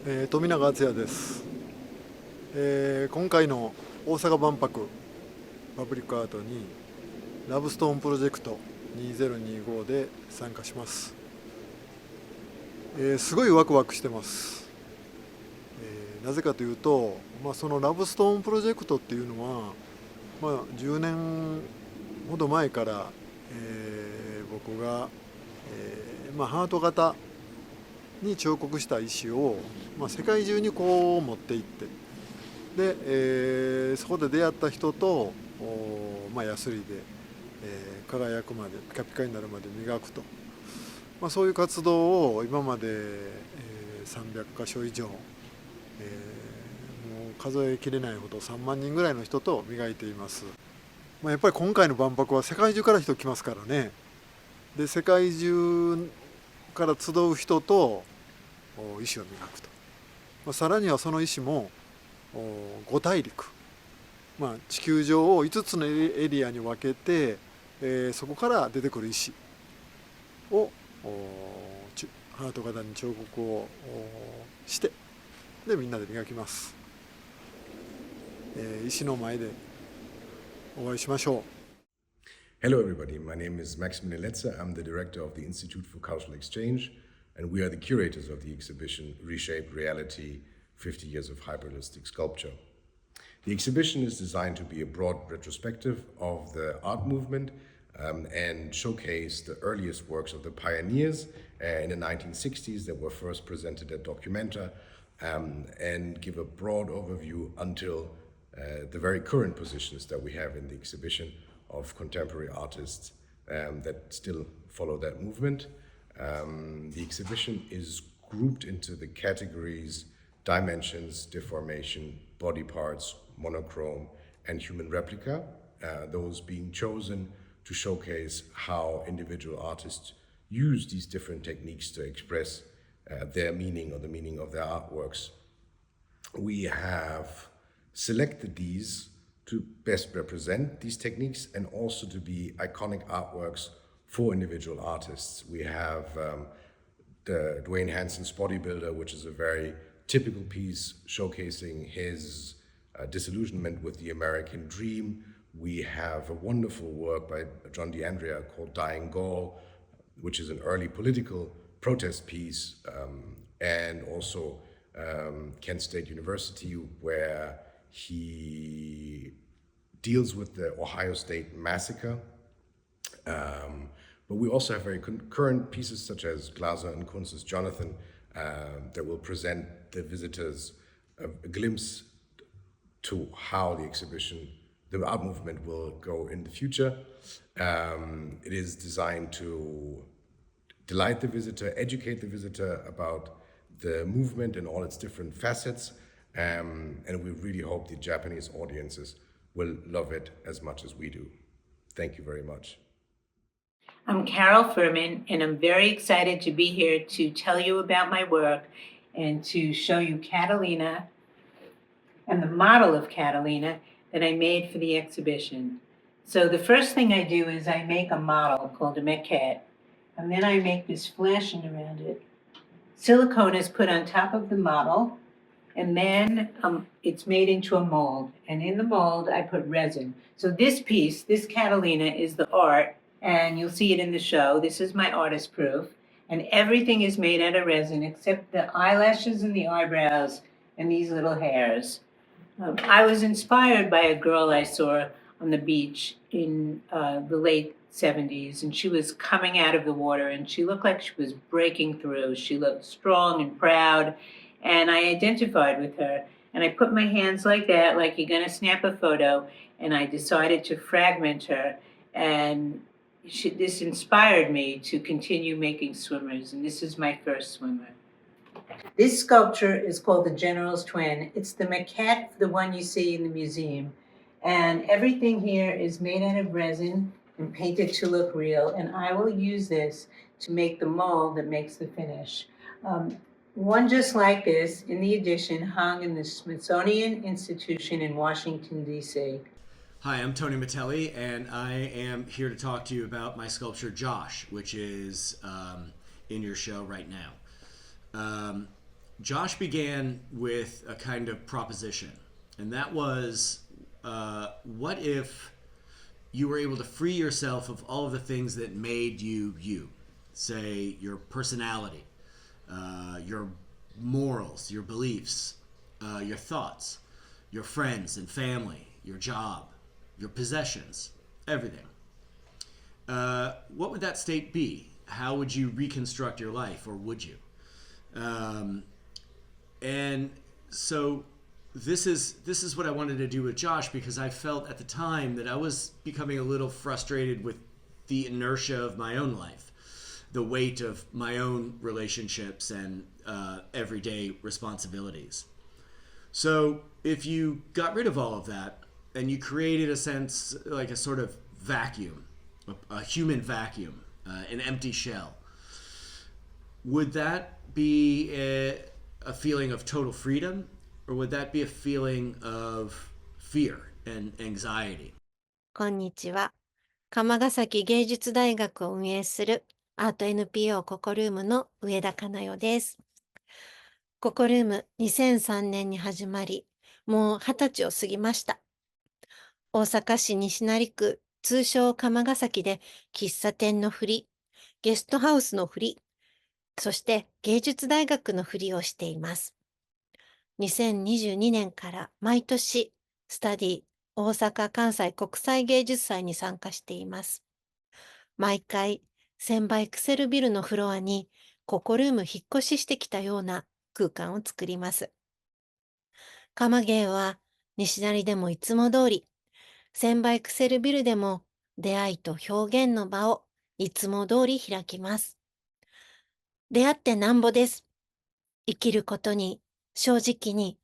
富永敦也です、今回の大阪万博パブリックアートにラブストーンプロジェクト2025で参加します、すごいワクワクしてます、なぜかというと、そのラブストーンプロジェクトっていうのは、10年ほど前から、僕が、ハート型に彫刻した石を、世界中にこう持っていってで、そこで出会った人とヤスリで、輝くまでピカピカになるまで磨くと、そういう活動を今まで、300箇所以上、もう数えきれないほど3万人ぐらいの人と磨いています、やっぱり今回の万博は世界中から人来ますからね。で世界中から集う人と石を磨くと、さらにはその石も5大陸、地球上を5つのエリアに分けて、そこから出てくる石をハート型に彫刻をしてでみんなで磨きます、石の前でお会いしましょう。Hello everybody, my name is Maximilian Letzer. I'm the director of the Institute for Cultural Exchange, and we are the curators of the exhibition Reshaped Reality, 50 Years of Hyperrealistic Sculpture. The exhibition is designed to be a broad retrospective of the art movement and showcase the earliest works of the pioneers in the 1960s that were first presented at Documenta, and give a broad overview until the very current positions that we have in the exhibition of contemporary artists that still follow that movement. The exhibition is grouped into the categories dimensions, deformation, body parts, monochrome, and human replica, those being chosen to showcase how individual artists use these different techniques to express their meaning or the meaning of their artworks. We have selected these to best represent these techniques and also to be iconic artworks for individual artists. We have the Dwayne Hanson's Bodybuilder, which is a very typical piece showcasing his disillusionment with the American dream. We have a wonderful work by John DeAndrea called Dying Gaul, which is an early political protest piece, and also Kent State University, where he deals with the Ohio State massacre. But we also have very current pieces such as Glaser and Kunz's Jonathan that will present the visitors a glimpse to how the exhibition, the art movement, will go in the future. It is designed to delight the visitor, educate the visitor about the movement and all its different facets, and we really hope the Japanese audiences will love it as much as we do. Thank you very much. I'm Carol Furman, and I'm very excited to be here to tell you about my work and to show you Catalina and the model of Catalina that I made for the exhibition. So the first thing I do is I make a model called a maquette, and then I make this flashing around it. Silicone is put on top of the model, and then it's made into a mold. And in the mold, I put resin. So this piece, this Catalina, is the art, and you'll see it in the show. This is my artist proof. And everything is made out of resin except the eyelashes and the eyebrows and these little hairs. I was inspired by a girl I saw on the beach in the late 70s, and she was coming out of the water, and she looked like she was breaking through. She looked strong and proud, and I identified with her. And I put my hands like that, like you're going to snap a photo, and I decided to fragment her. And this inspired me to continue making swimmers, and this is my first swimmer. This sculpture is called the General's Twin. It's the maquette, the one you see in the museum. And everything here is made out of resin and painted to look real, and I will use this to make the mold that makes the finish. One just like this in the edition hung in the Smithsonian Institution in Washington, D.C. Hi, I'm Tony Matelli, and I am here to talk to you about my sculpture Josh, which is in your show right now. Josh began with a kind of proposition, and that was what if you were able to free yourself of all of the things that made you you? Say, your personality, your morals, your beliefs, your thoughts, your friends and family, your job, your possessions, everything. What would that state be? How would you reconstruct your life, or would you? And so this is what I wanted to do with Josh, because I felt at the time that I was becoming a little frustrated with the inertia of my own life, the weight of my own relationships and everyday responsibilities. So if you got rid of all of that and you created a sense, like a sort of vacuum, a human vacuum, an empty shell, would that be a feeling of total freedom, or would that be a feeling of fear and anxiety? こんにちは。釜ヶ崎芸術大学を運営するアート NPO ココルームの上田かな代です。ココルーム2003年に始まり、もう20歳を過ぎました。大阪市西成区、通称釜ヶ崎で喫茶店の振り、ゲストハウスの振り、そして芸術大学の振りをしています。2022年から毎年、スタディ大阪関西国際芸術祭に参加しています。毎回、1000倍クセルビルのフロアにココルーム引っ越ししてきたような空間を作ります。釜芸は西成でもいつも通り、1000倍クセルビルでも出会いと表現の場をいつも通り開きます。出会ってなんぼです。生きることに正直に、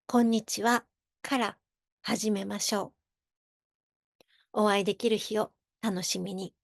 こんにちはから始めましょう。お会いできる日を楽しみに。